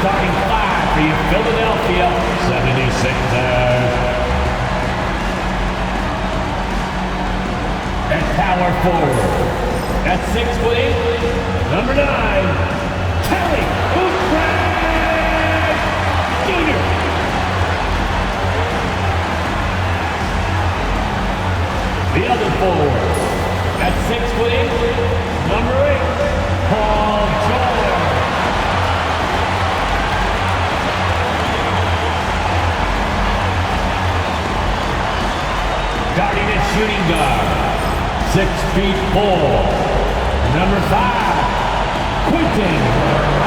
Starting 5 for your Philadelphia 76ers. At power forward, at 6'8", number 9, Kelly Oubre Jr. The other forward, at 6'8", number 8, Paul George. Guarding at shooting guard, 6'4", number 5, Quentin Murray.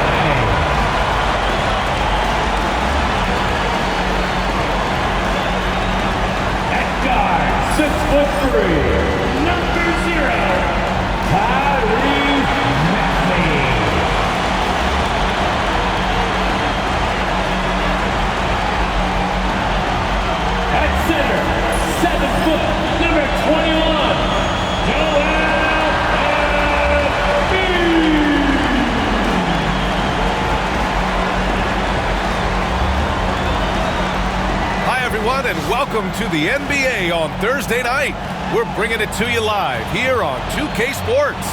At guard, 6'3", number 0, Tyrese Maxey. At center, 7 foot, number 21. Hi everyone, and welcome to the NBA on Thursday night. We're bringing it to you live here on 2K Sports.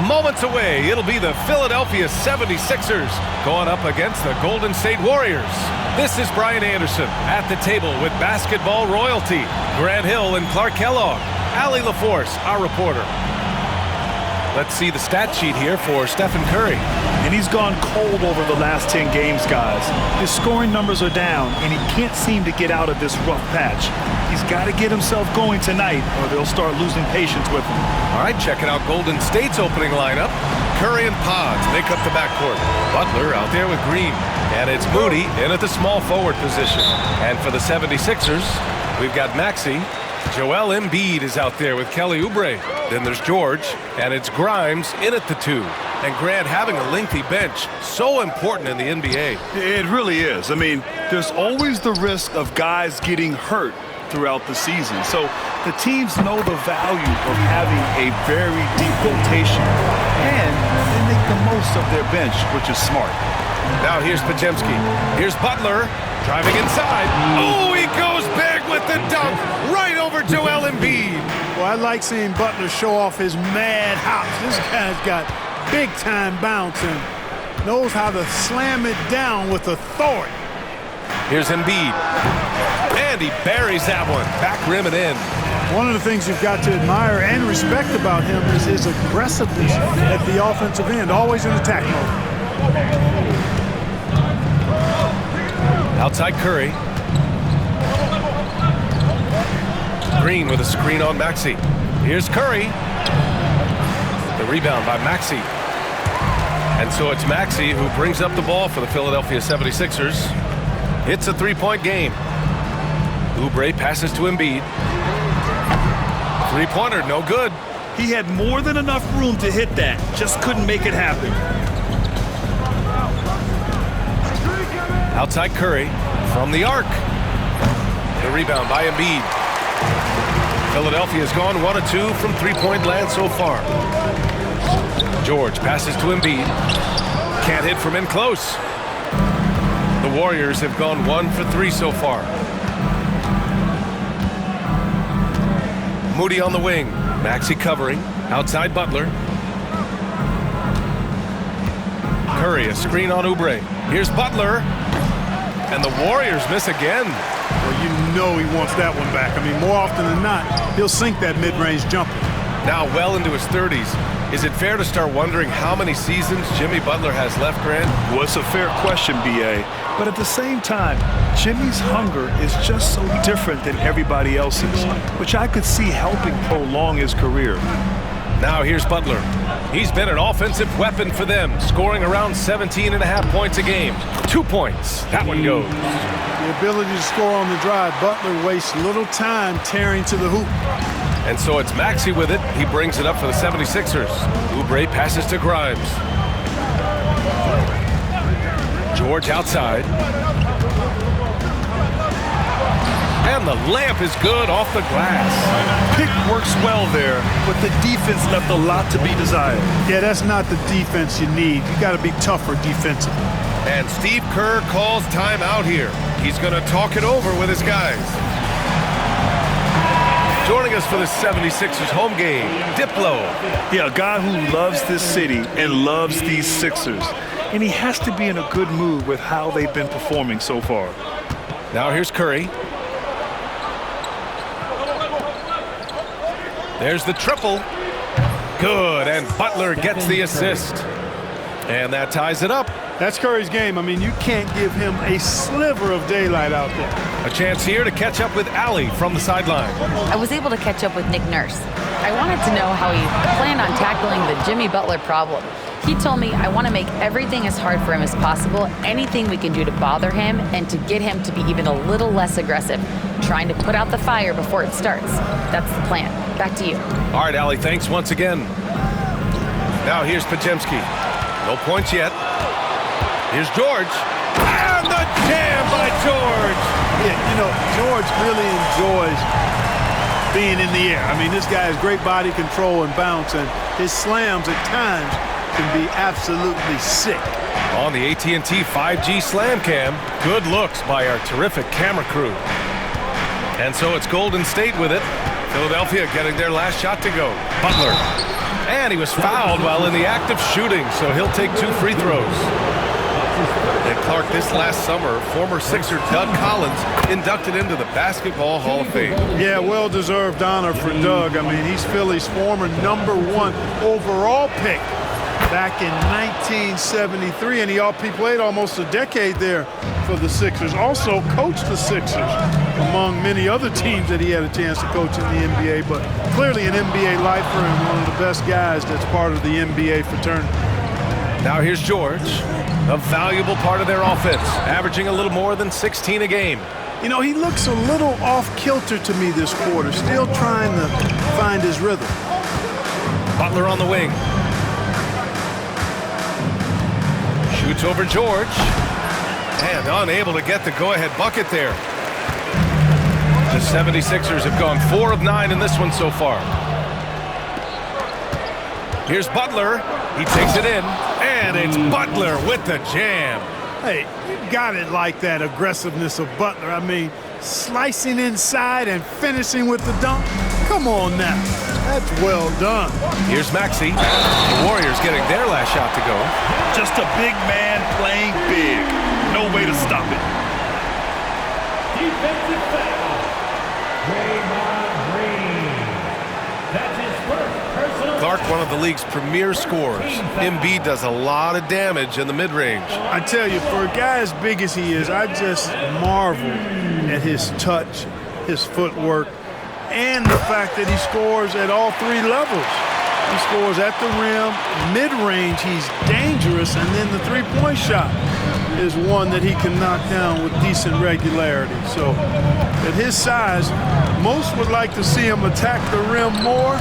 Moments away, it'll be the Philadelphia 76ers going up against the Golden State Warriors. This is Brian Anderson at the table with basketball royalty, Grant Hill and Clark Kellogg. Allie LaForce, our reporter. Let's see the stat sheet here for Stephen Curry. And he's gone cold over the last 10 games, guys. His scoring numbers are down, and he can't seem to get out of this rough patch. He's got to get himself going tonight, or they'll start losing patience with him. All right, checking out Golden State's opening lineup. Curry and Pods make up the backcourt. Butler out there with Green. And it's Moody in at the small forward position. And for the 76ers, we've got Maxey. Joel Embiid is out there with Kelly Oubre. Then there's George, and it's Grimes in at the 2. And Grant, having a lengthy bench, so important in the NBA. It really is. I mean, there's always the risk of guys getting hurt throughout the season. So the teams know the value of having a very deep rotation, and they make the most of their bench, which is smart. Now here's Podziemski. Here's Butler driving inside. Oh, he goes big with the dunk right over Joel Embiid. Well, I like seeing Butler show off his mad hops. This guy's got big-time bounce and knows how to slam it down with authority. Here's Embiid. And he buries that one. Back rim and in. One of the things you've got to admire and respect about him is his aggressiveness at the offensive end, always in attack mode. Outside Curry. Green with a screen on Maxey. Here's Curry. The rebound by Maxey. And so it's Maxey who brings up the ball for the Philadelphia 76ers. It's a three-point game. Oubre passes to Embiid. Three-pointer, no good. He had more than enough room to hit that, just couldn't make it happen. Outside Curry from the arc. The rebound by Embiid. Philadelphia has gone 1 of 2 from three-point land so far. George passes to Embiid. Can't hit from in close. The Warriors have gone 1 for 3 so far. Moody on the wing. Maxey covering. Outside Butler. Curry, a screen on Oubre. Here's Butler. And the Warriors miss again. Well, you know he wants that one back. I mean, more often than not, he'll sink that mid-range jumper. Now well into his 30s. Is it fair to start wondering how many seasons Jimmy Butler has left, Grant? Well, it's a fair question, B.A. But at the same time, Jimmy's hunger is just so different than everybody else's, which I could see helping prolong his career. Now here's Butler. He's been an offensive weapon for them, scoring around 17.5 points a game. 2 points. That one goes. The ability to score on the drive, Butler wastes little time tearing to the hoop. And so it's Maxey with it. He brings it up for the 76ers. Oubre passes to Grimes. George outside. And the layup is good off the glass. Pick works well there, but the defense left a lot to be desired. Yeah, that's not the defense you need. You got to be tougher defensively. And Steve Kerr calls timeout here. He's going to talk it over with his guys. Joining us for the 76ers home game, Diplo. Yeah, a guy who loves this city and loves these Sixers. And he has to be in a good mood with how they've been performing so far. Now here's Curry. There's the triple. Good, and Butler gets the assist. And that ties it up. That's Curry's game. I mean, you can't give him a sliver of daylight out there. A chance here to catch up with Allie from the sideline. I was able to catch up with Nick Nurse. I wanted to know how he planned on tackling the Jimmy Butler problem. He told me I want to make everything as hard for him as possible, anything we can do to bother him and to get him to be even a little less aggressive, trying to put out the fire before it starts. That's the plan. Back to you. All right, Allie, thanks once again. Now here's Podziemski. No points yet. Here's George. And the jam by George. Yeah, you know, George really enjoys being in the air. I mean, this guy has great body control and bounce, and his slams at times can be absolutely sick. On the AT&T 5G Slam Cam, good looks by our terrific camera crew. And so it's Golden State with it. Philadelphia getting their last shot to go. Butler. And he was fouled while in the act of shooting, so he'll take 2 free throws. And Clark, this last summer, former Sixer Doug Collins inducted into the Basketball Hall of Fame. Yeah, well-deserved honor for Doug. I mean, he's Philly's former #1 overall pick back in 1973, and he played almost a decade there for the Sixers. Also coached the Sixers, among many other teams that he had a chance to coach in the NBA, but clearly an NBA lifer and one of the best guys that's part of the NBA fraternity. Now here's George, a valuable part of their offense, averaging a little more than 16 a game. You know, he looks a little off-kilter to me this quarter, still trying to find his rhythm. Butler on the wing. Shoots over George. And unable to get the go-ahead bucket there. The 76ers have gone 4 of 9 in this one so far. Here's Butler. He takes it in. And it's Butler with the jam. Hey, you got it like that aggressiveness of Butler. I mean, slicing inside and finishing with the dunk. Come on now. That's well done. Here's Maxey. The Warriors getting their last shot to go. Just a big man playing big. No way to stop it. Defensive foul. Draymond Green. That's his first personal. Clark, one of the league's premier scorers. Embiid does a lot of damage in the mid-range. I tell you, for a guy as big as he is, I just marvel at his touch, his footwork, and the fact that he scores at all 3 levels. He scores at the rim, mid-range, he's dangerous, and then the three-point shot is one that he can knock down with decent regularity. So at his size, most would like to see him attack the rim more,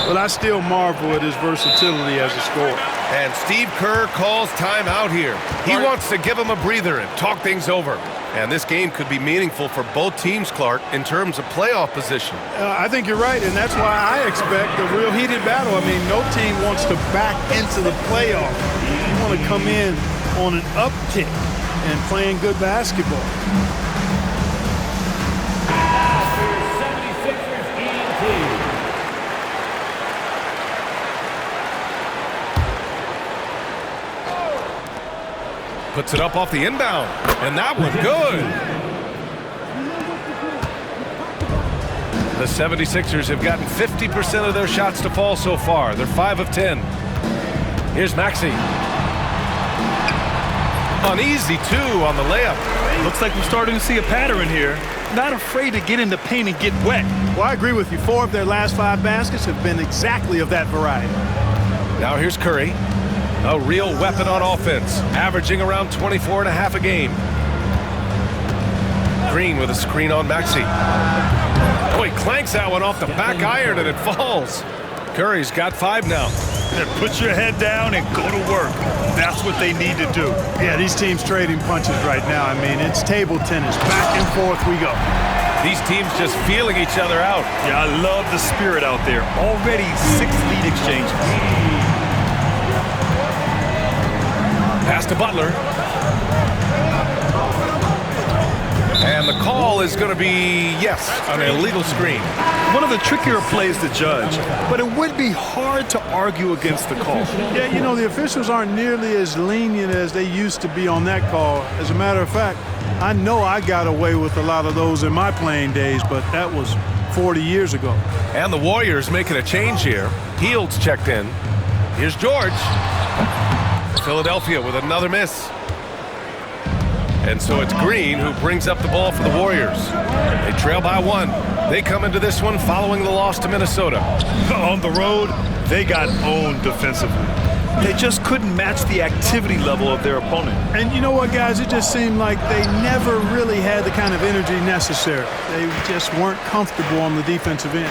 but I still marvel at his versatility as a scorer. And Steve Kerr calls timeout here. He wants to give him a breather and talk things over. And this game could be meaningful for both teams, Clark, in terms of playoff position. I think you're right, and that's why I expect a real heated battle. I mean, no team wants to back into the playoff. You want to come in on an uptick and playing good basketball. 76ers ET. Puts it up off the inbound, and that one good. The 76ers have gotten 50% of their shots to fall so far. They're 5 of 10. Here's Maxey. Uneasy, too, on the layup. Looks like we're starting to see a pattern here. Not afraid to get in the paint and get wet. Well, I agree with you. 4 of their last 5 baskets have been exactly of that variety. Now here's Curry. A real weapon on offense, averaging around 24.5 a game. Green with a screen on Maxey. Oh, he clanks that one off the back iron and it falls. Curry's got 5 now. And put your head down and go to work. That's what they need to do. Yeah, these teams trading punches right now. I mean, it's table tennis. Back and forth we go. These teams just feeling each other out. Yeah, I love the spirit out there. Already 6 lead exchanges. Pass to Butler. And the call is going to be, yes, an illegal screen. One of the trickier plays to judge, but it would be hard to argue against the call. Yeah, you know, the officials aren't nearly as lenient as they used to be on that call. As a matter of fact, I know I got away with a lot of those in my playing days, but that was 40 years ago. And the Warriors making a change here. Heald's checked in. Here's George. Philadelphia with another miss. And so it's Green who brings up the ball for the Warriors. They trail by 1. They come into this one following the loss to Minnesota. On the road, they got owned defensively. They just couldn't match the activity level of their opponent. And you know what, guys? It just seemed like they never really had the kind of energy necessary. They just weren't comfortable on the defensive end.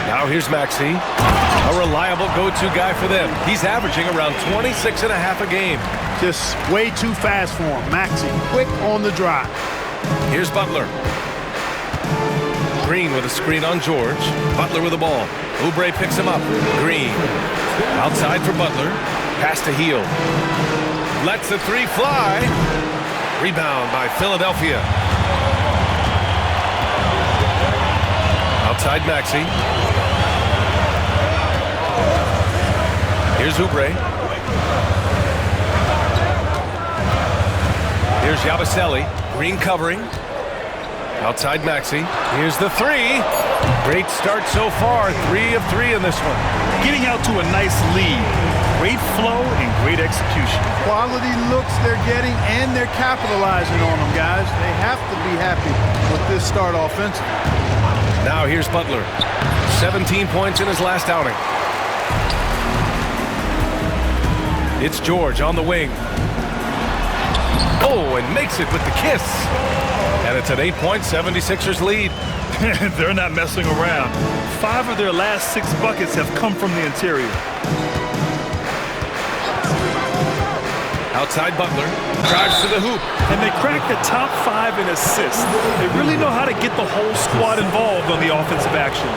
Now here's Maxey, a reliable go-to guy for them. He's averaging around 26.5 a game. Just way too fast for him. Maxey, quick on the drive. Here's Butler. Green with a screen on George. Butler with the ball. Oubre picks him up. Green. Outside for Butler. Pass to Hield. Lets the 3 fly. Rebound by Philadelphia. Outside Maxey. Here's Oubre. Here's Yabusele. Green covering. Outside Maxey. Here's the 3. Great start so far. 3 of 3 in this one. Getting out to a nice lead. Great flow and great execution. Quality looks they're getting, and they're capitalizing on them, guys. They have to be happy with this start offensively. Now here's Butler. 17 points in his last outing. It's George on the wing. Oh, and makes it with the kiss. And it's an 8-point 76ers lead. They're not messing around. 5 of their last 6 buckets have come from the interior. Outside Butler. Drives to the hoop. And they crack the top 5 in assists. They really know how to get the whole squad involved on the offensive action.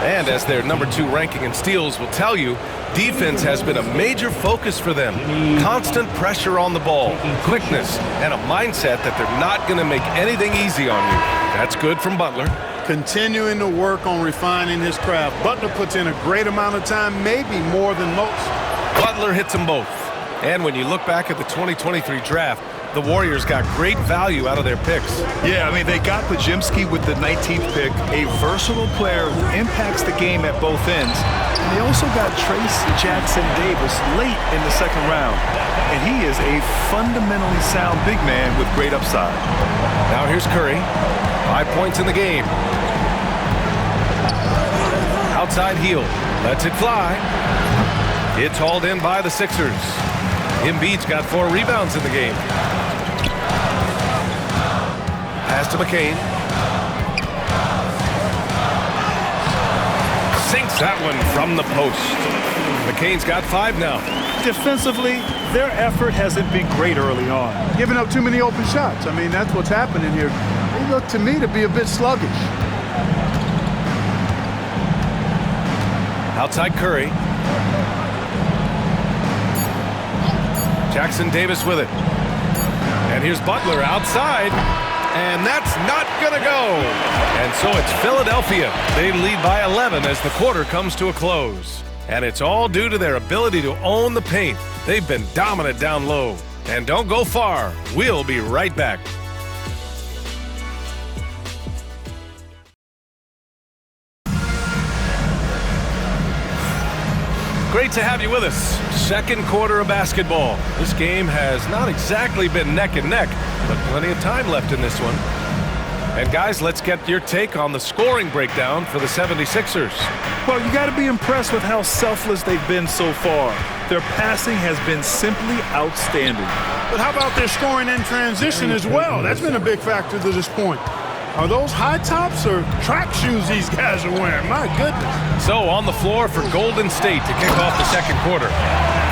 And as their number 2 ranking in steals will tell you, defense has been a major focus for them. Constant pressure on the ball, quickness, and a mindset that they're not going to make anything easy on you. That's good from Butler. Continuing to work on refining his craft. Butler puts in a great amount of time, maybe more than most. Butler hits them both. And when you look back at the 2023 draft, the Warriors got great value out of their picks. Yeah, I mean, they got Podziemski with the 19th pick, a versatile player who impacts the game at both ends. And they also got Trace Jackson-Davis late in the 2nd round. And he is a fundamentally sound big man with great upside. Now here's Curry. 5 points in the game. Outside Hield. Lets it fly. It's hauled in by the Sixers. Embiid's got 4 rebounds in the game. Pass to McCain. Sinks that one from the post. McCain's got 5 now. Defensively, their effort hasn't been great early on. Giving up too many open shots. I mean, that's what's happening here. They look to me to be a bit sluggish. Outside Curry. Jackson Davis with it. And here's Butler outside. And that's not going to go. And so it's Philadelphia. They lead by 11 as the quarter comes to a close. And it's all due to their ability to own the paint. They've been dominant down low. And don't go far. We'll be right back. Great to have you with us. 2nd quarter of basketball. This game has not exactly been neck and neck, but plenty of time left in this one. And guys, let's get your take on the scoring breakdown for the 76ers. Well, you got to be impressed with how selfless they've been so far. Their passing has been simply outstanding. But how about their scoring in transition as well? That's been a big factor to this point. Are those high tops or track shoes these guys are wearing? My goodness. So on the floor for Golden State to kick off the 2nd quarter.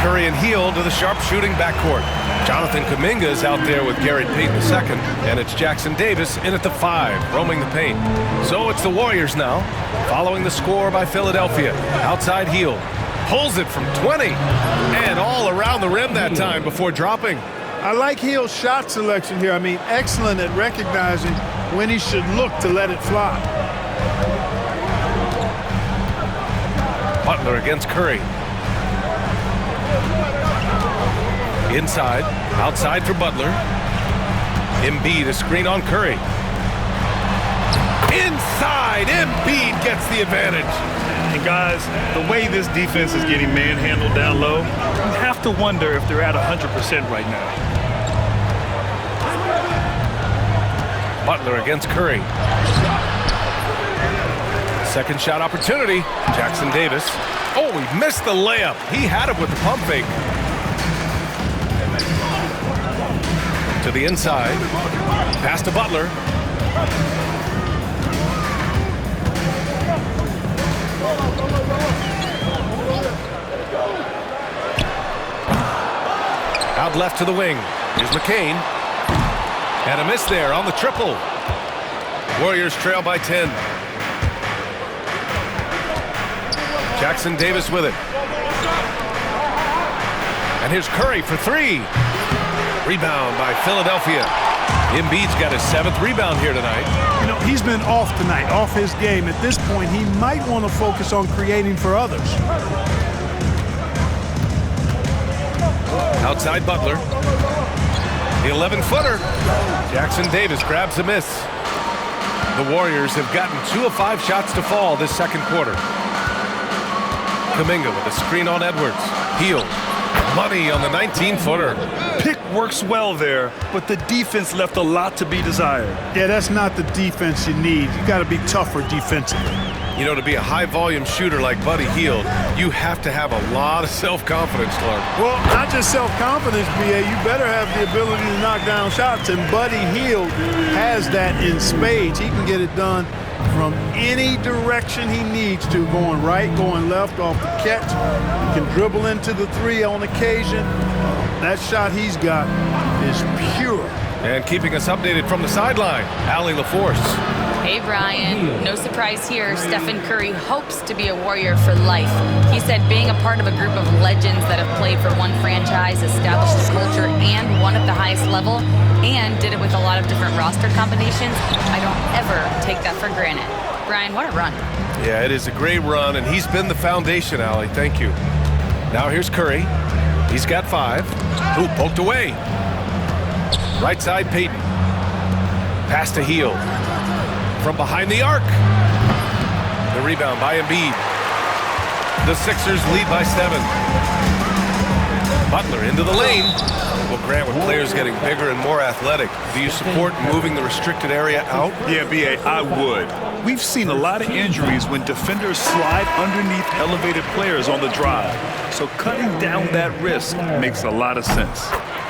Curry and Hield to the sharpshooting backcourt. Jonathan Kuminga is out there with Gary Payton II, and it's Jackson Davis in at the 5, roaming the paint. So it's the Warriors now, following the score by Philadelphia. Outside Hield, pulls it from 20, and all around the rim that time before dropping. I like Hield's shot selection here. I mean, excellent at recognizing when he should look to let it fly. Butler against Curry. Inside, outside for Butler. Embiid, a screen on Curry. Inside, Embiid gets the advantage. And guys, the way this defense is getting manhandled down low, you have to wonder if they're at 100% right now. Butler against Curry. Second shot opportunity. Jackson Davis. Oh, he missed the layup. He had it with the pump fake. To the inside. Pass to Butler. Out left to the wing. Here's McCain. And a miss there on the triple. Warriors trail by 10. Jackson Davis with it. And here's Curry for 3. Rebound by Philadelphia. Embiid's got his 7th rebound here tonight. You know, he's been off tonight, off his game. At this point, he might want to focus on creating for others. Outside Butler. The 11-footer. Jackson Davis grabs a miss. The Warriors have gotten 2 of 5 shots to fall this second quarter. Kuminga with a screen on Edwards. Hield. Money on the 19-footer. Pick works well there, but the defense left a lot to be desired. Yeah, that's not the defense you need. You got to be tougher defensively. You know, to be a high-volume shooter like Buddy Hield, you have to have a lot of self-confidence, Clark. Well, not just self-confidence, B.A. You better have the ability to knock down shots, and Buddy Hield has that in spades. He can get it done from any direction he needs to, going right, going left off the catch. He can dribble into the 3 on occasion. That shot he's got is pure. And keeping us updated from the sideline, Allie LaForce. Hey, Brian. No surprise here. Stephen Curry hopes to be a Warrior for life. He said being a part of a group of legends that have played for one franchise, established a culture, and won at the highest level, and did it with a lot of different roster combinations, I don't ever take that for granted. Brian, what a run. Yeah, it is a great run, and he's been the foundation, Allie. Thank you. Now here's Curry. He's got 5. Ooh, poked away. Right side, Payton. Pass to Hield. From behind the arc. The rebound by Embiid. The Sixers lead by 7. Butler into the lane. Well, Grant, with players getting bigger and more athletic, do you support moving the restricted area out? Yeah, B.A., I would. We've seen a lot of injuries when defenders slide underneath elevated players on the drive. So cutting down that risk makes a lot of sense.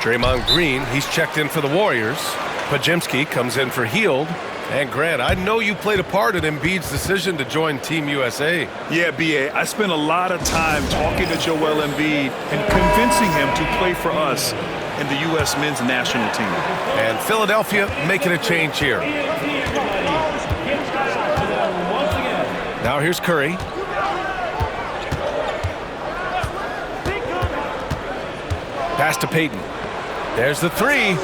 Draymond Green, he's checked in for the Warriors. Podziemski comes in for Hield. And Grant, I know you played a part in Embiid's decision to join Team USA. Yeah, B.A., I spent a lot of time talking to Joel Embiid and convincing him to play for us in the U.S. men's national team. And Philadelphia making a change here. Now here's Curry. Pass to Payton. There's the 3,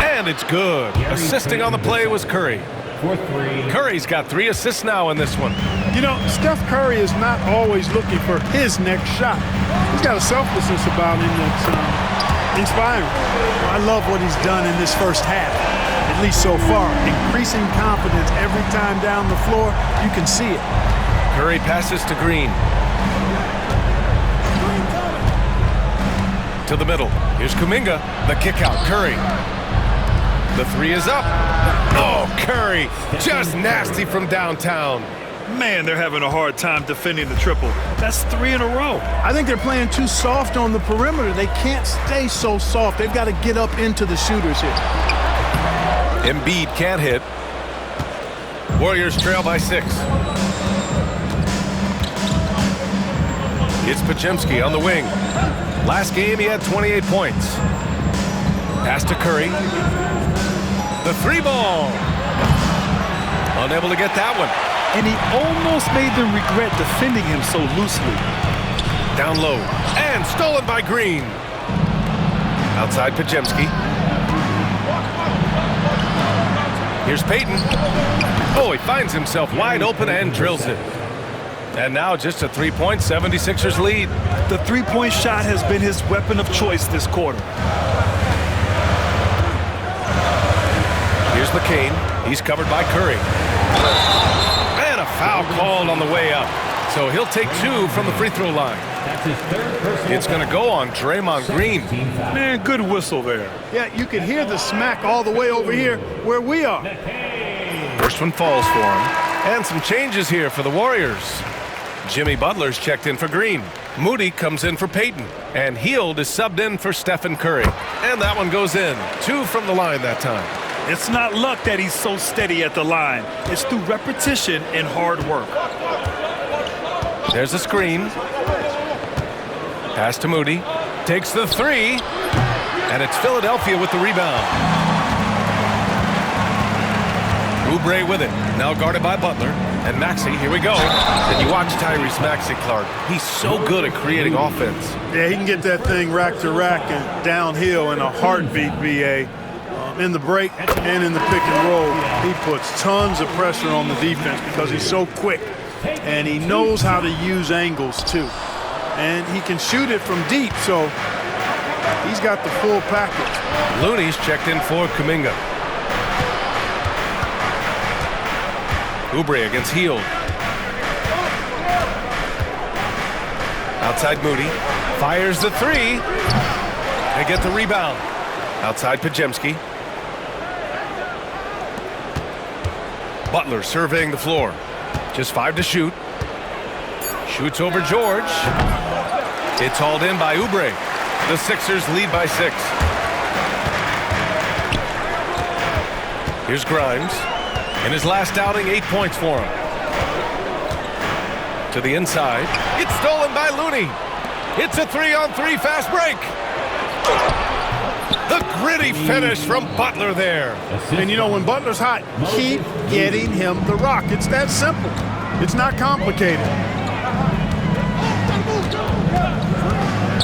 and it's good. Assisting on the play was Curry. Curry's got 3 assists now in this one. You know, Steph Curry is not always looking for his next shot. He's got a selflessness about him that's inspiring. I love what he's done in this first half, at least so far. Increasing confidence every time down the floor. You can see it. Curry passes to Green. To the middle. Here's Kuminga. The kick out. Curry. The 3 is up. Oh, Curry. Just nasty from downtown. Man, they're having a hard time defending the triple. That's 3 in a row. I think they're playing too soft on the perimeter. They can't stay so soft. They've got to get up into the shooters here. Embiid can't hit. Warriors trail by 6. It's Podziemski on the wing. Last game, he had 28 points. Pass to Curry. The three ball. Unable to get that one. And he almost made them regret defending him so loosely. Down low. And stolen by Green. Outside Podziemski. Here's Payton. Oh, he finds himself wide open and drills it. And now just a 3-point 76ers lead. The three-point shot has been his weapon of choice this quarter. Here's McCain. He's covered by Curry. And a foul called on the way up. So he'll take 2 from the free throw line. That's his third personal. It's going to go on Draymond Green. Man, good whistle there. Yeah, you could hear the smack all the way over here where we are. First one falls for him. And some changes here for the Warriors. Jimmy Butler's checked in for Green. Moody comes in for Payton. And Hield is subbed in for Stephen Curry. And that one goes in. 2 from the line that time. It's not luck that he's so steady at the line. It's through repetition and hard work. There's a screen. Pass to Moody. Takes the 3. And it's Philadelphia with the rebound. Oubre with it. Now guarded by Butler. And Maxey, here we go. And you watch Tyrese Maxey, Clark. He's so good at creating offense. Yeah, he can get that thing rack to rack and downhill in a heartbeat, BA. In the break and in the pick and roll, he puts tons of pressure on the defense because he's so quick. And he knows how to use angles, too. And he can shoot it from deep, so he's got the full package. Looney's checked in for Kuminga. Oubre against Hield. Outside Moody. Fires the 3. They get the rebound. Outside Podziemski. Butler surveying the floor. Just 5 to shoot. Shoots over George. It's hauled in by Oubre. The Sixers lead by 6. Here's Grimes. In his last outing, 8 points for him. To the inside. It's stolen by Looney. It's a 3-on-3 fast break. The gritty finish from Butler there. And you know, when Butler's hot, keep getting him the rock. It's that simple. It's not complicated.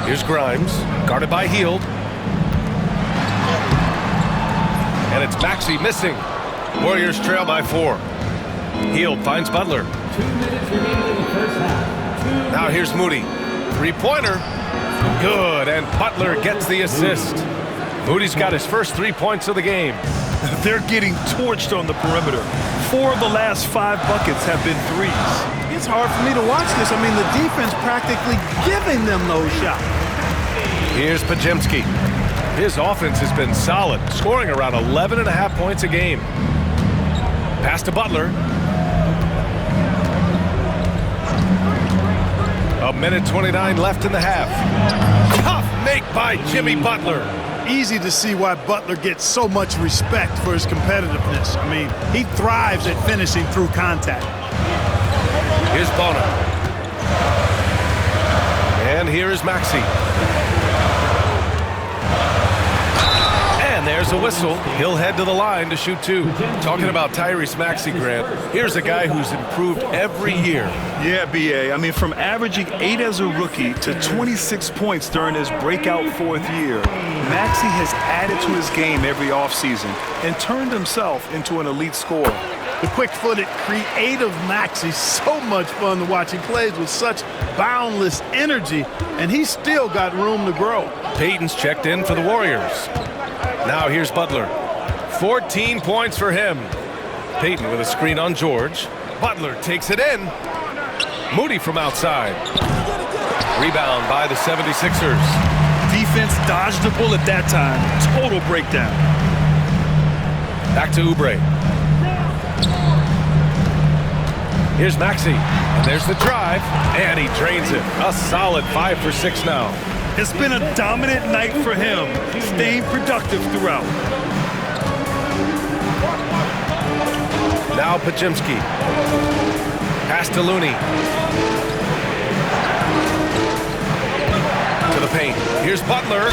Here's Grimes, guarded by Hield. And it's Maxey missing. Warriors trail by 4. Hield finds Butler. 2 minutes remaining in the first half. Now here's Moody. 3-pointer. Good, and Butler gets the assist. Moody's got his first 3 points of the game. They're getting torched on the perimeter. 4 of the last 5 buckets have been threes. It's hard for me to watch this. I mean, the defense practically giving them those shots. Here's Podziemski. His offense has been solid, scoring around 11.5 points a game. Pass to Butler. A minute 29 left in the half. Tough make by Jimmy Butler. Easy to see why Butler gets so much respect for his competitiveness. I mean, he thrives at finishing through contact. Here's Bona. And here is Maxey. And there's a whistle. He'll head to the line to shoot 2. Talking about Tyrese Maxey, Grant, here's a guy who's improved every year. Yeah, BA. I mean, from averaging 8 as a rookie to 26 points during his breakout 4th year, Maxey has added to his game every offseason and turned himself into an elite scorer. The quick-footed, creative Maxey's so much fun to watch. He plays with such boundless energy, and he's still got room to grow. Payton's checked in for the Warriors. Now here's Butler. 14 points for him. Payton with a screen on George. Butler takes it in. Moody from outside. Rebound by the 76ers. Defense dodged the bullet that time. Total breakdown. Back to Oubre. Here's Maxey. And there's the drive. And he drains it. A solid 5 for 6 now. It's been a dominant night for him, staying productive throughout. Now Podziemski. Pass to Looney. To the paint. Here's Butler.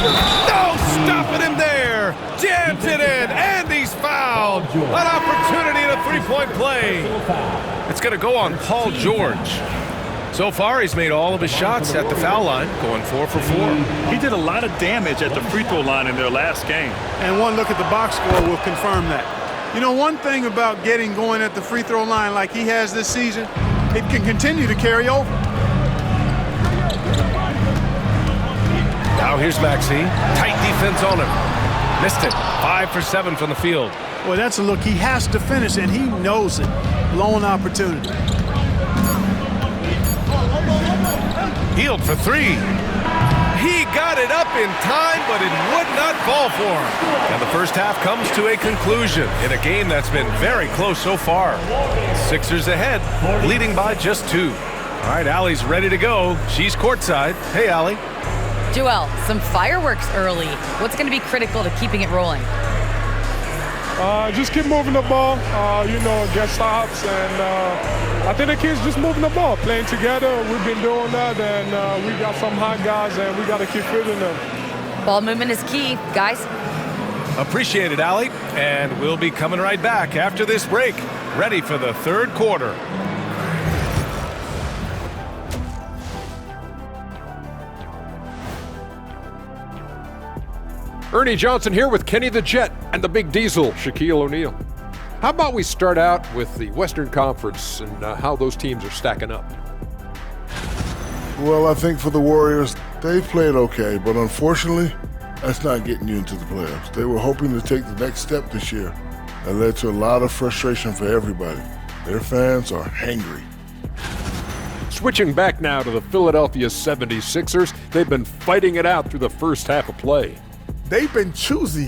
No, stopping him there. Jams it in, and he's fouled. An opportunity in a three-point play. It's going to go on Paul George. So far, he's made all of his shots at the foul line, going 4 for 4. He did a lot of damage at the free throw line in their last game. And one look at the box score will confirm that. You know, one thing about getting going at the free throw line like he has this season, it can continue to carry over. Now here's Maxey. Tight defense on him. Missed it. 5 for 7 from the field. Well, that's a look he has to finish, and he knows it. Blown opportunity. Healed for 3. He got it up in time, but it would not fall for him. And the first half comes to a conclusion in a game that's been very close so far. Sixers ahead, leading by just 2. All right, Allie's ready to go. She's courtside. Hey, Allie. Joel, some fireworks early. What's going to be critical to keeping it rolling? Just keep moving the ball, get stops, and I think the kids just moving the ball, playing together. We've been doing that, and we got some hot guys, and we got to keep fitting them. Ball movement is key, guys. Appreciate it, Allie. And we'll be coming right back after this break, ready for the third quarter. Ernie Johnson here with Kenny the Jet and the Big Diesel, Shaquille O'Neal. How about we start out with the Western Conference and how those teams are stacking up? Well, I think for the Warriors, they've played okay, but unfortunately, that's not getting you into the playoffs. They were hoping to take the next step this year. That led to a lot of frustration for everybody. Their fans are hangry. Switching back now to the Philadelphia 76ers, they've been fighting it out through the first half of play. They've been choosy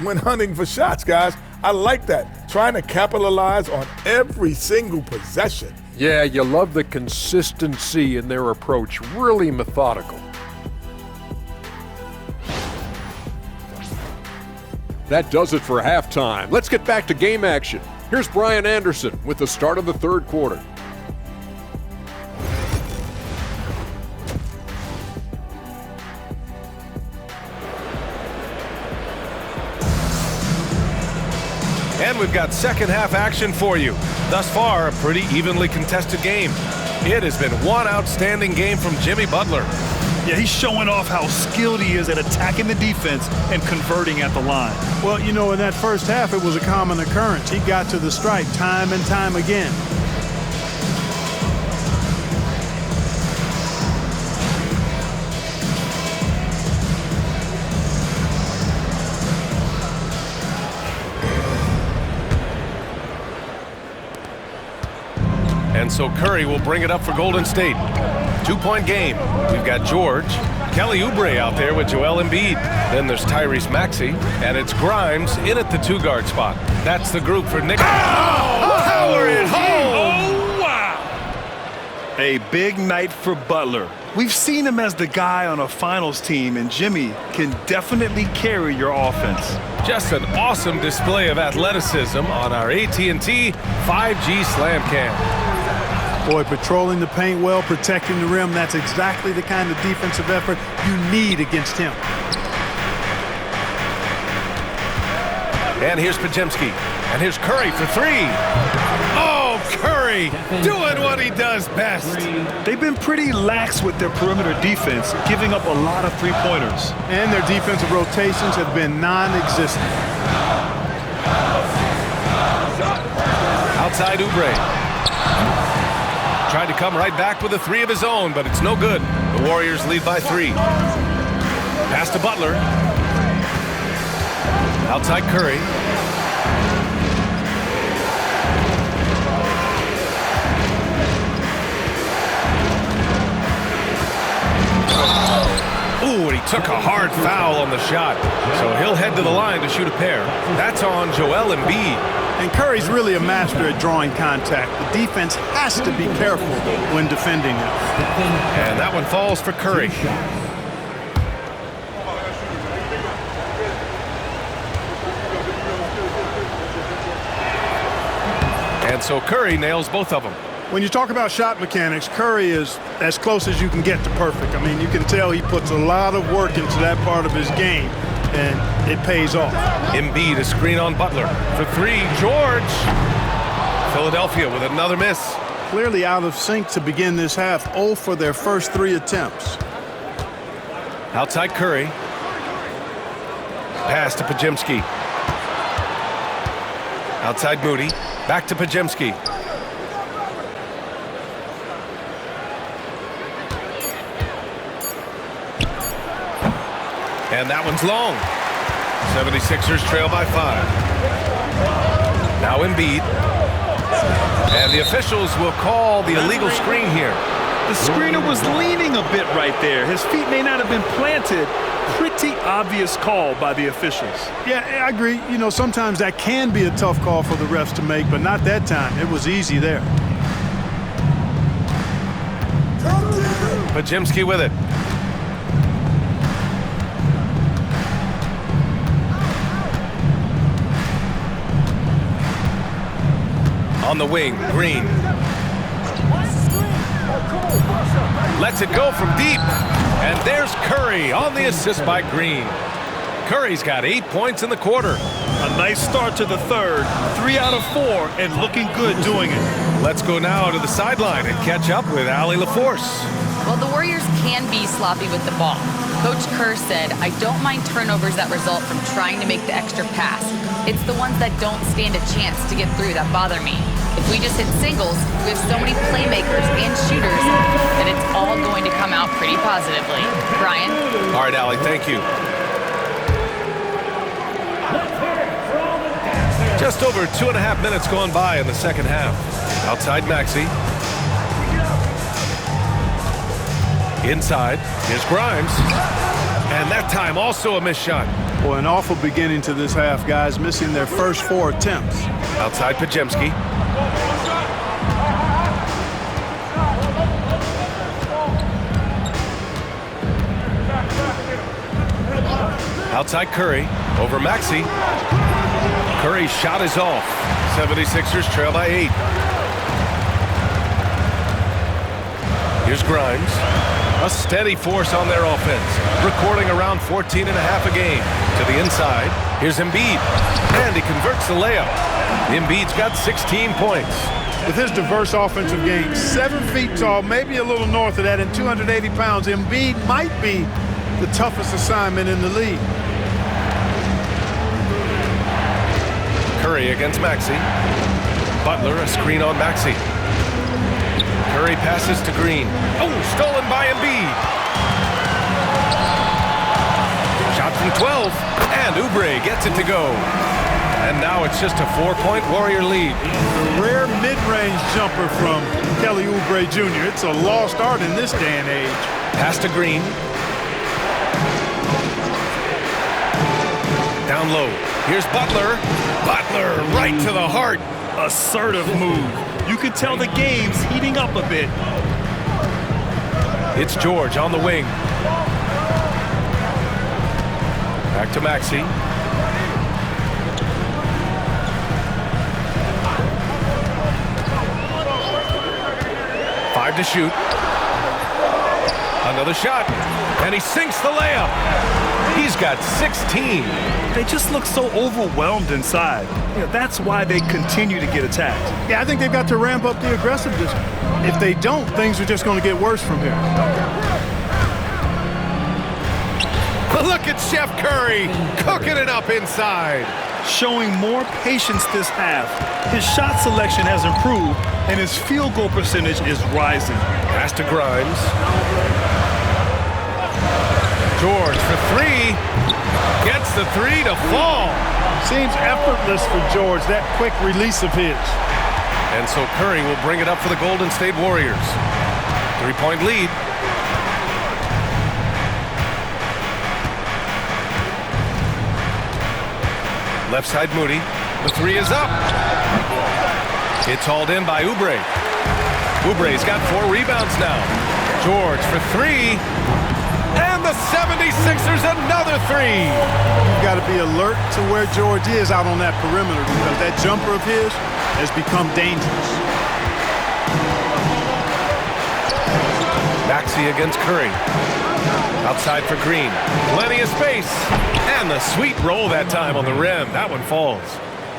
when hunting for shots, guys. I like that. Trying to capitalize on every single possession. Yeah, you love the consistency in their approach. Really methodical. That does it for halftime. Let's get back to game action. Here's Brian Anderson with the start of the third quarter. And we've got second half action for you. Thus far, a pretty evenly contested game. It has been one outstanding game from Jimmy Butler. Yeah, he's showing off how skilled he is at attacking the defense and converting at the line. Well, you know, in that first half, it was a common occurrence. He got to the stripe time and time again. And so Curry will bring it up for Golden State. 2-point game. We've got George, Kelly Oubre out there with Joel Embiid. Then there's Tyrese Maxey, and it's Grimes in at the 2-guard spot. That's the group for Nick. Power it home! Oh, wow! A big night for Butler. We've seen him as the guy on a finals team, and Jimmy can definitely carry your offense. Just an awesome display of athleticism on our AT&T 5G Slam Cam. Boy, patrolling the paint well, protecting the rim, that's exactly the kind of defensive effort you need against him. And here's Podziemski. And here's Curry for 3. Oh, Curry doing what he does best. They've been pretty lax with their perimeter defense, giving up a lot of three-pointers. And their defensive rotations have been non-existent. Outside Oubre. Tried to come right back with a 3 of his own, but it's no good. The Warriors lead by 3. Pass to Butler. Outside Curry. Ooh, and he took a hard foul on the shot. So he'll head to the line to shoot a pair. That's on Joel Embiid. And Curry's really a master at drawing contact. The defense has to be careful when defending him. And that one falls for Curry. And so Curry nails both of them. When you talk about shot mechanics, Curry is as close as you can get to perfect. I mean, you can tell he puts a lot of work into that part of his game, and it pays off. Embiid, a screen on Butler. For three, George. Philadelphia with another miss. Clearly out of sync to begin this half, 0 for their first 3 attempts. Outside Curry. Pass to Podziemski. Outside Moody. Back to Podziemski. And that one's long. 76ers trail by 5. Now Embiid. And the officials will call the illegal screen here. The screener was leaning a bit right there. His feet may not have been planted. Pretty obvious call by the officials. Yeah, I agree. You know, sometimes that can be a tough call for the refs to make, but not that time. It was easy there. Podziemski with it. On the wing, Green. Lets it go from deep. And there's Curry on the assist by Green. Curry's got 8 points in the quarter. A nice start to the third. 3 out of 4 and looking good doing it. Let's go now to the sideline and catch up with Allie LaForce. Well, the Warriors can be sloppy with the ball. Coach Kerr said, I don't mind turnovers that result from trying to make the extra pass. It's the ones that don't stand a chance to get through that bother me. If we just hit singles, we have so many playmakers and shooters that it's all going to come out pretty positively. Brian? All right, Allie, thank you. Just over 2.5 minutes gone by in the second half. Outside Maxey. Inside, here's Grimes. And that time also a missed shot. Boy, an awful beginning to this half, guys, missing their first 4 attempts. Outside Podziemski. Outside Curry, over Maxey. Curry's shot is off. 76ers trail by 8. Here's Grimes. A steady force on their offense, recording around 14.5 a game. To the inside, here's Embiid, and he converts the layup. Embiid's got 16 points. With his diverse offensive game, 7 feet tall, maybe a little north of that, and 280 pounds, Embiid might be the toughest assignment in the league. Curry against Maxey. Butler, a screen on Maxey. Curry passes to Green. Oh, stolen by Embiid. Shot from 12, and Oubre gets it to go. And now it's just a 4-point Warrior lead. A rare mid-range jumper from Kelly Oubre Jr. It's a lost art in this day and age. Pass to Green. Down low. Here's Butler. Butler right to the heart. Assertive move. You can tell the game's heating up a bit. It's George on the wing. Back to Maxey. Five to shoot. Another shot. And he sinks the layup. He's got 16. They just look so overwhelmed inside. You know, that's why they continue to get attacked. Yeah, I think they've got to ramp up the aggressiveness. If they don't, things are just going to get worse from here. Look at Chef Curry cooking it up inside. Showing more patience this half. His shot selection has improved, and his field goal percentage is rising. Pass to Grimes. George for 3. Gets the 3 to fall. Seems effortless for George, that quick release of his. And so Curry will bring it up for the Golden State Warriors. 3-point lead. Left side Moody. The 3 is up. It's hauled in by Oubre. Oubre's got 4 rebounds now. George for 3. And the 76ers another 3. You've got to be alert to where George is out on that perimeter because that jumper of his has become dangerous. Maxey against Curry. Outside for Green. Plenty of space. And the sweet roll that time on the rim. That one falls.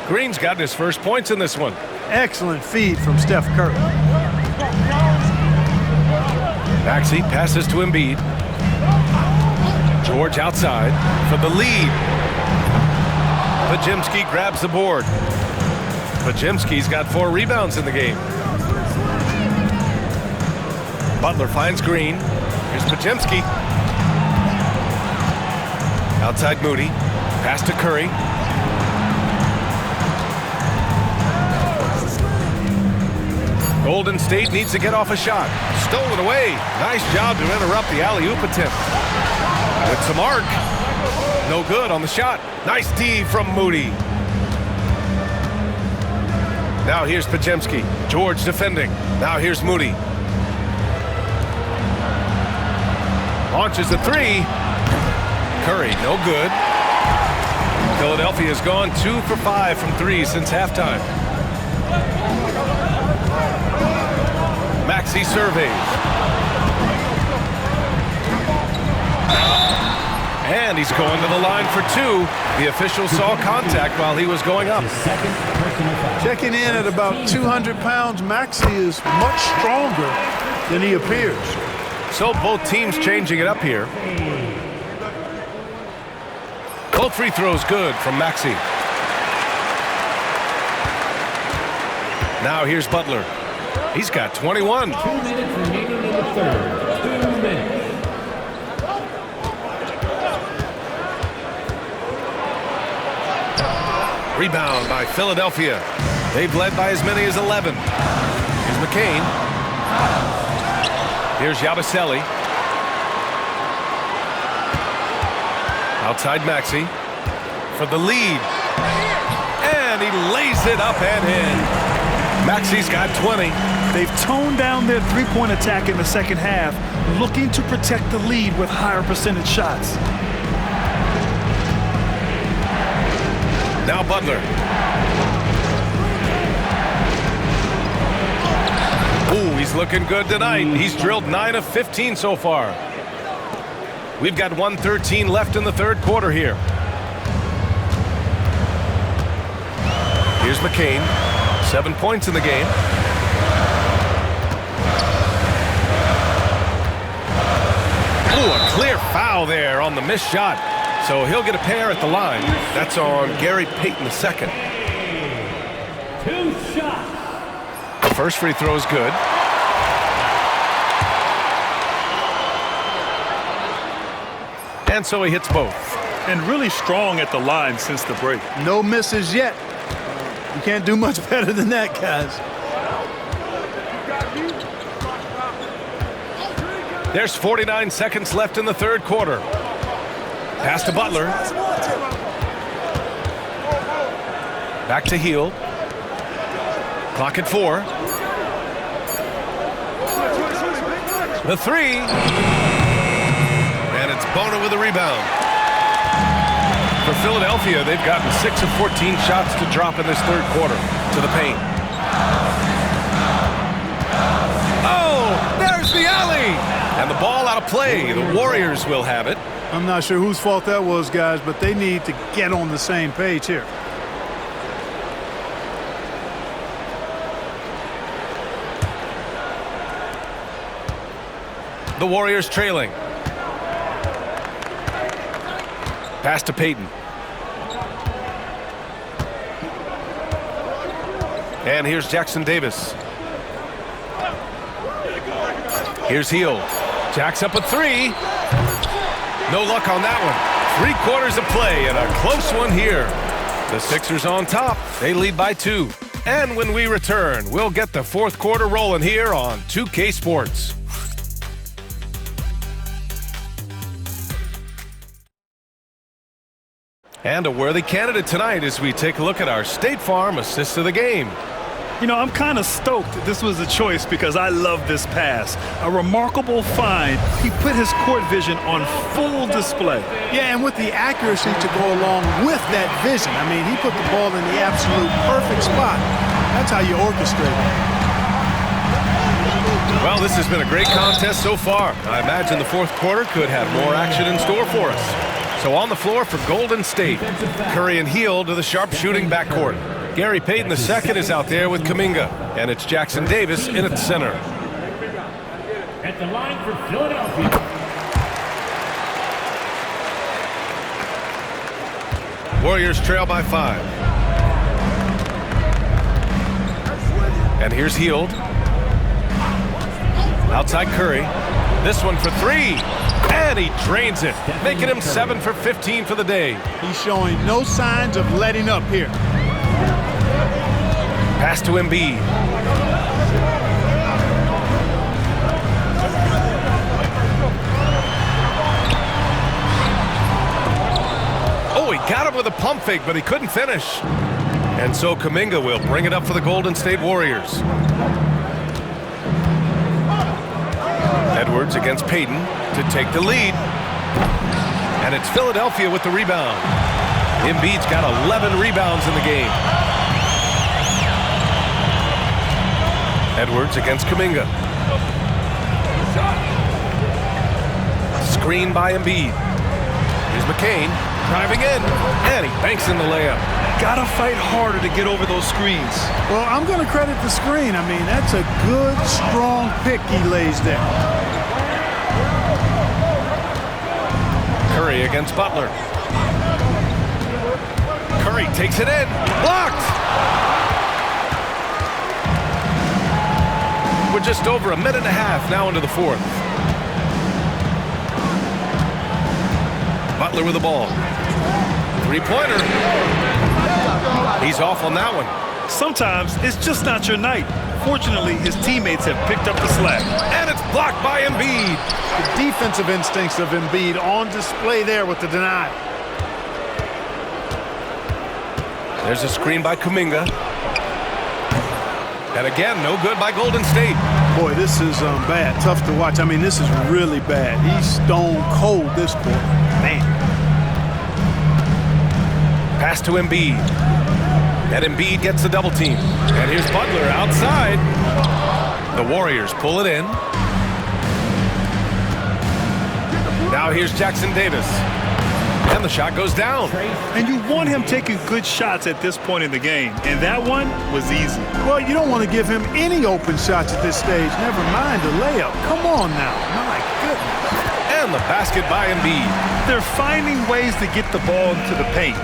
Green's gotten his first points in this one. Excellent feed from Steph Curry. Maxey passes to Embiid. George outside for the lead. Podziemski grabs the board. Podziemski's got 4 rebounds in the game. Butler finds Green. Here's Podziemski. Outside Moody. Pass to Curry. Golden State needs to get off a shot. Stolen away. Nice job to interrupt the alley-oop attempt. With some arc. No good on the shot. Nice D from Moody. Now here's Podziemski. George defending. Now here's Moody. Launches a 3. Curry, no good. Philadelphia's gone 2 for 5 from 3 since halftime. Maxey surveys. And he's going to the line for 2. The official saw contact while he was going up. Checking in at about 200 pounds, Maxey is much stronger than he appears. So both teams changing it up here. Both free throws good from Maxey. Now here's Butler. He's got 21. 2 minutes remaining in the third. 2 minutes. Rebound by Philadelphia. They've led by as many as 11. Here's McCain. Here's Yabusele. Outside Maxey for the lead. And he lays it up and in. Maxey's got 20. They've toned down their three-point attack in the second half, looking to protect the lead with higher percentage shots. Now Butler. Ooh, he's looking good tonight. He's drilled 9 of 15 so far. We've got 1:13 left in the third quarter here. Here's McCain. 7 points in the game. Ooh, a clear foul there on the missed shot. So he'll get a pair at the line. That's on Gary Payton II. 2 shots. The first free throw is good. And so he hits both. And really strong at the line since the break. No misses yet. You can't do much better than that, guys. There's 49 seconds left in the third quarter. Pass to Butler. Back to Hield. Clock at 4. The 3. And it's Bona with a rebound. For Philadelphia, they've gotten 6 of 14 shots to drop in this third quarter to the paint. Oh, there's the alley. And the ball out of play. The Warriors will have it. I'm not sure whose fault that was, guys, but they need to get on the same page here. The Warriors trailing. Pass to Payton. And here's Jackson Davis. Here's Hield. Jacks up a 3. No luck on that one. 3 quarters of play and a close one here. The Sixers on top. They lead by 2. And when we return, we'll get the fourth quarter rolling here on 2K Sports. And a worthy candidate tonight as we take a look at our State Farm assist of the game. You know, I'm kind of stoked that this was a choice because I love this pass. A remarkable find. He put his court vision on full display. Yeah, and with the accuracy to go along with that vision. I mean, he put the ball in the absolute perfect spot. That's how you orchestrate it. Well, this has been a great contest so far. I imagine the fourth quarter could have more action in store for us. So on the floor for Golden State, Curry and Hield to the sharpshooting backcourt. Gary Payton II is out there with Kuminga, and it's Jackson Davis in at center. At the line for Philadelphia. Warriors trail by 5. And here's Hield. Outside Curry. This one for 3. And he drains it, making him 7 for 15 for the day. He's showing no signs of letting up here. Pass to Embiid. Oh, he got him with a pump fake, but he couldn't finish. And so Kuminga will bring it up for the Golden State Warriors. Edwards against Payton to take the lead. And it's Philadelphia with the rebound. Embiid's got 11 rebounds in the game. Edwards against Kuminga. Screen by Embiid. Here's McCain driving in, and he banks in the layup. Gotta fight harder to get over those screens. Well, I'm going to credit the screen. I mean, that's a good, strong pick he lays there. Curry against Butler. Curry takes it in. Blocked! We're just over a minute and a half now into the fourth. Butler with the ball. Three-pointer. He's off on that one. Sometimes it's just not your night. Fortunately, his teammates have picked up the slack. And it's blocked by Embiid. The defensive instincts of Embiid on display there with the denial. There's a screen by Kuminga. And again, no good by Golden State. Boy, this is bad. Tough to watch. I mean, this is really bad. He's stone cold this quarter. Man. Pass to Embiid. And Embiid gets the double team. And here's Butler outside. The Warriors pull it in. Now here's Jackson Davis. And the shot goes down. And you want him taking good shots at this point in the game. And that one was easy. Well, you don't want to give him any open shots at this stage. Never mind a layup. Come on now. My goodness. And the basket by Embiid. They're finding ways to get the ball into the paint.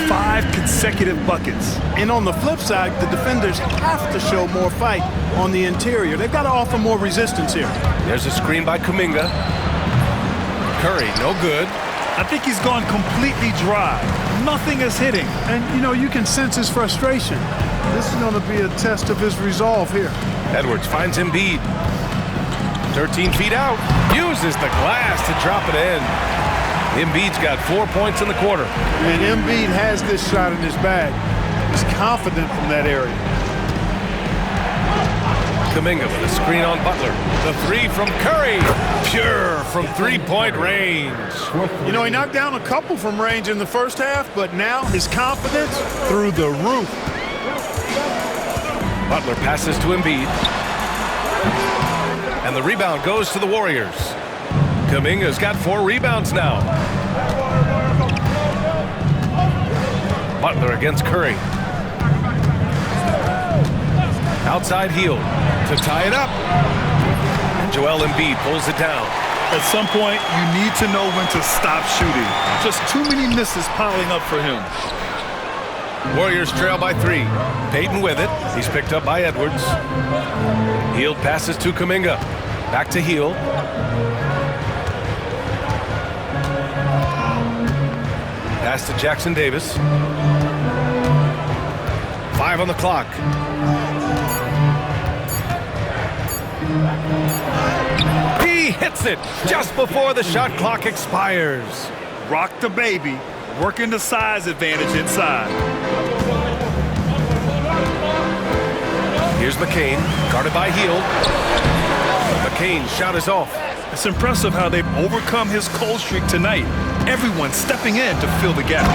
5 consecutive buckets. And on the flip side, the defenders have to show more fight on the interior. They've got to offer more resistance here. There's a screen by Kuminga. Curry, no good. I think he's gone completely dry. Nothing is hitting. And, you know, you can sense his frustration. This is going to be a test of his resolve here. Edwards finds Embiid. 13 feet out. Uses the glass to drop it in. Embiid's got 4 points in the quarter. And Embiid has this shot in his bag. He's confident from that area. Kuminga with a screen on Butler. The 3 from Curry. Pure from three-point range. You know, he knocked down a couple from range in the first half, but now his confidence through the roof. Butler passes to Embiid. And the rebound goes to the Warriors. Kuminga's got 4 rebounds now. Butler against Curry. Outside Hield to tie it up. And Joel Embiid pulls it down. At some point, you need to know when to stop shooting. Just too many misses piling up for him. Warriors trail by 3. Payton with it. He's picked up by Edwards. Hield passes to Kuminga. Back to Hield. Pass to Jackson Davis. 5 on the clock. He hits it just before the shot clock expires. Rock the baby, working the size advantage inside. Here's McCain, guarded by Hield. McCain's shot is off. It's impressive how they've overcome his cold streak tonight. Everyone stepping in to fill the gap.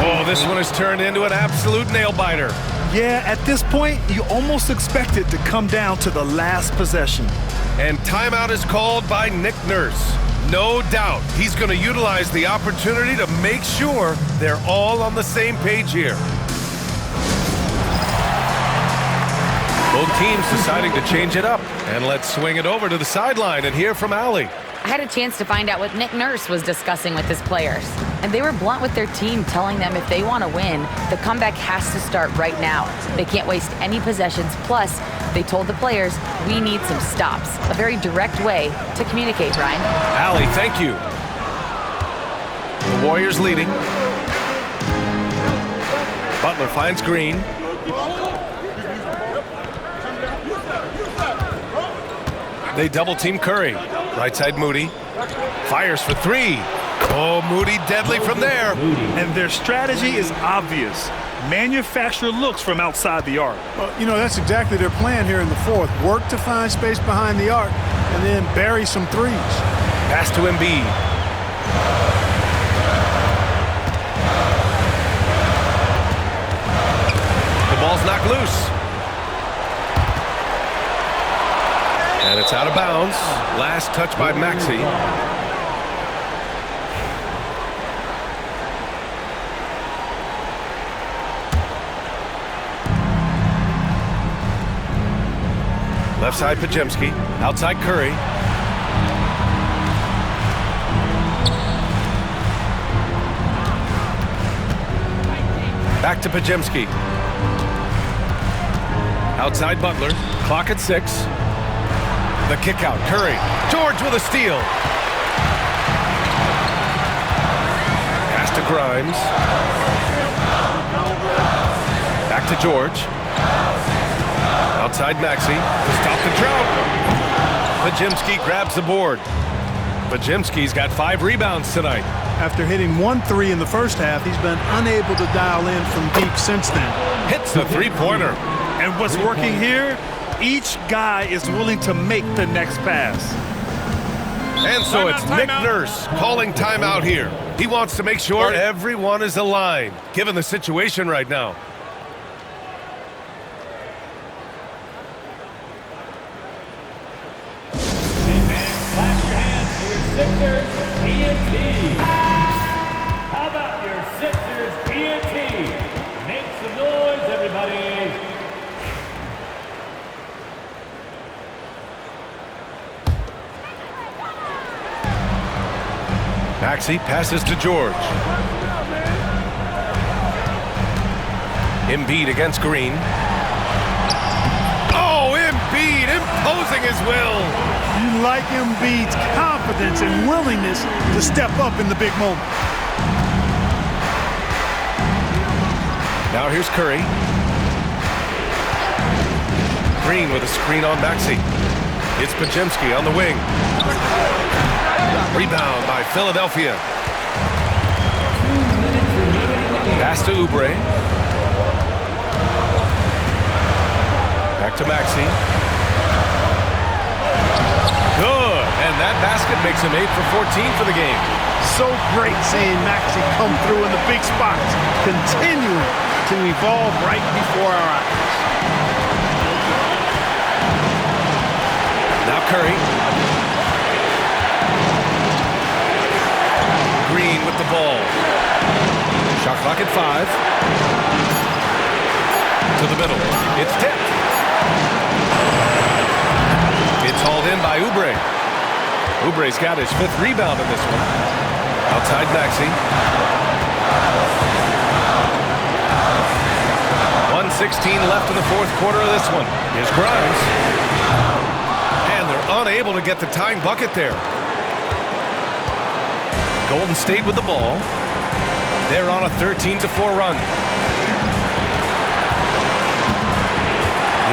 Oh, this one has turned into an absolute nail-biter. Yeah, at this point, you almost expect it to come down to the last possession. And timeout is called by Nick Nurse. No doubt he's going to utilize the opportunity to make sure they're all on the same page here. Both teams deciding to change it up. And let's swing it over to the sideline and hear from Allie. I had a chance to find out what Nick Nurse was discussing with his players. And they were blunt with their team, telling them if they want to win, the comeback has to start right now. They can't waste any possessions. Plus, they told the players, we need some stops. A very direct way to communicate, Ryan. Allie, thank you. The Warriors leading. Butler finds Green. They double-team Curry. Right side Moody. Fires for three. Oh, Moody deadly from there. And their strategy is obvious. Manufacture looks from outside the arc. Well, you know, that's exactly their plan here in the fourth. Work to find space behind the arc and then bury some threes. Pass to Embiid. The ball's knocked loose. And it's out of bounds. Last touch by Maxey. Left side Podziemski. Outside Curry. Back to Podziemski. Outside Butler. Clock at 6. The kick out, Curry. George with a steal. Pass to Grimes. Back to George. Outside Maxey to stop the drought. Podziemski grabs the board. Podziemski's got 5 rebounds tonight. After hitting 1 3 in the first half, he's been unable to dial in from deep since then. Hits the three-pointer. And what's working here? Each guy is willing to make the next pass. And so it's Nick Nurse calling timeout here. He wants to make sure everyone is aligned, given the situation right now. Clap your hands for your Sixers TNT. How about your Sixers TNT? Make some noise, everybody. Maxey passes to George. Embiid against Green. Oh, Embiid imposing his will. You like Embiid's confidence and willingness to step up in the big moment. Now here's Curry. Green with a screen on Maxey. It's Podziemski on the wing. Rebound by Philadelphia. Pass to Oubre. Back to Maxey. Good. And that basket makes him 8 for 14 for the game. So great seeing Maxey come through in the big spots, continuing to evolve right before our eyes. Now Curry. Green with the ball. Shot clock at 5. To the middle. It's tipped. It's hauled in by Oubre. Oubre's got his 5th rebound in this one. Outside Maxey. 1:16 left in the 4th quarter of this one. Here's Grimes. And they're unable to get the tying bucket there. Golden State with the ball. They're on a 13-4 run.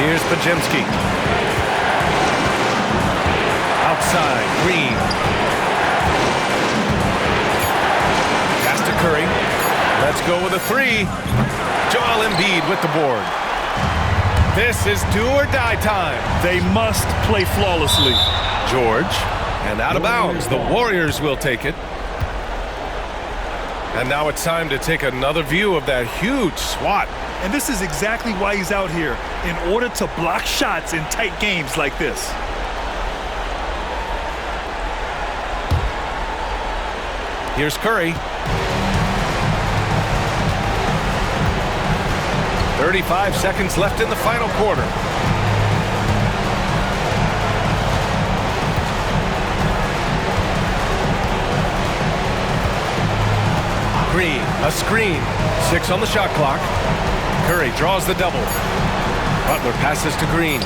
Here's Podziemski. Outside, Green. Pass to Curry. Let's go with a 3. Joel Embiid with the board. This is do or die time. They must play flawlessly. George. And out of bounds. The Warriors will take it. And now it's time to take another view of that huge swat. And this is exactly why he's out here, in order to block shots in tight games like this. Here's Curry. 35 seconds left in the final quarter. Green, a screen. 6 on the shot clock. Curry draws the double. Butler passes to Green.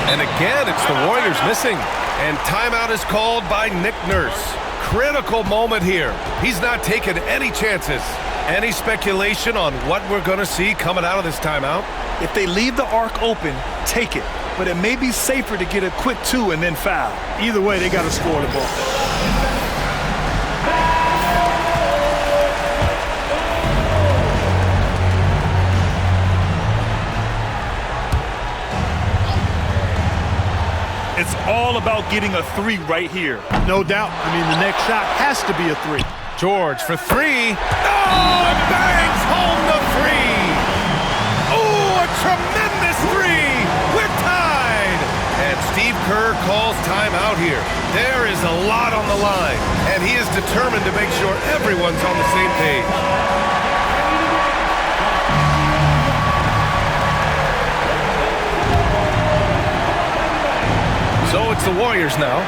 And again, it's the Warriors missing. And timeout is called by Nick Nurse. Critical moment here. He's not taking any chances. Any speculation on what we're going to see coming out of this timeout? If they leave the arc open, take it. But it may be safer to get a quick 2 and then foul. Either way, they got to score the ball. It's all about getting a 3 right here. No doubt. I mean, the next shot has to be a 3. George for 3. Oh, bangs home the 3. Oh, a tremendous 3. We're tied. And Steve Kerr calls timeout here. There is a lot on the line, and he is determined to make sure everyone's on the same page. So it's the Warriors now.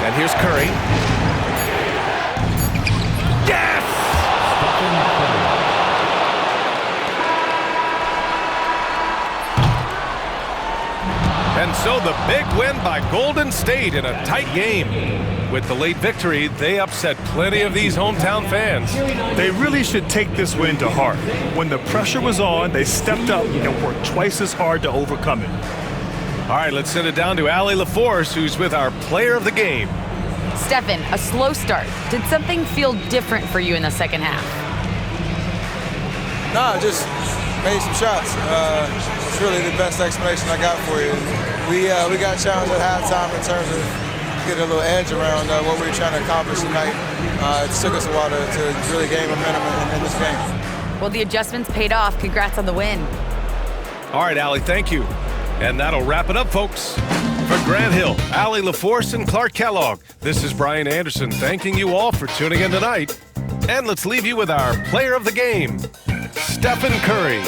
And here's Curry. Yes! And so the big win by Golden State in a tight game. With the late victory, they upset plenty of these hometown fans. They really should take this win to heart. When the pressure was on, they stepped up and worked twice as hard to overcome it. All right, let's send it down to Allie LaForce, who's with our player of the game. Stephen, a slow start. Did something feel different for you in the second half? No, just made some shots. It's really the best explanation I got for you. We got challenged at halftime in terms of getting a little edge around what we were trying to accomplish tonight. It took us a while to really gain momentum in this game. Well, the adjustments paid off. Congrats on the win. All right, Allie, thank you. And that'll wrap it up, folks. For Grant Hill, Allie LaForce, and Clark Kellogg, this is Brian Anderson thanking you all for tuning in tonight. And let's leave you with our player of the game, Stephen Curry.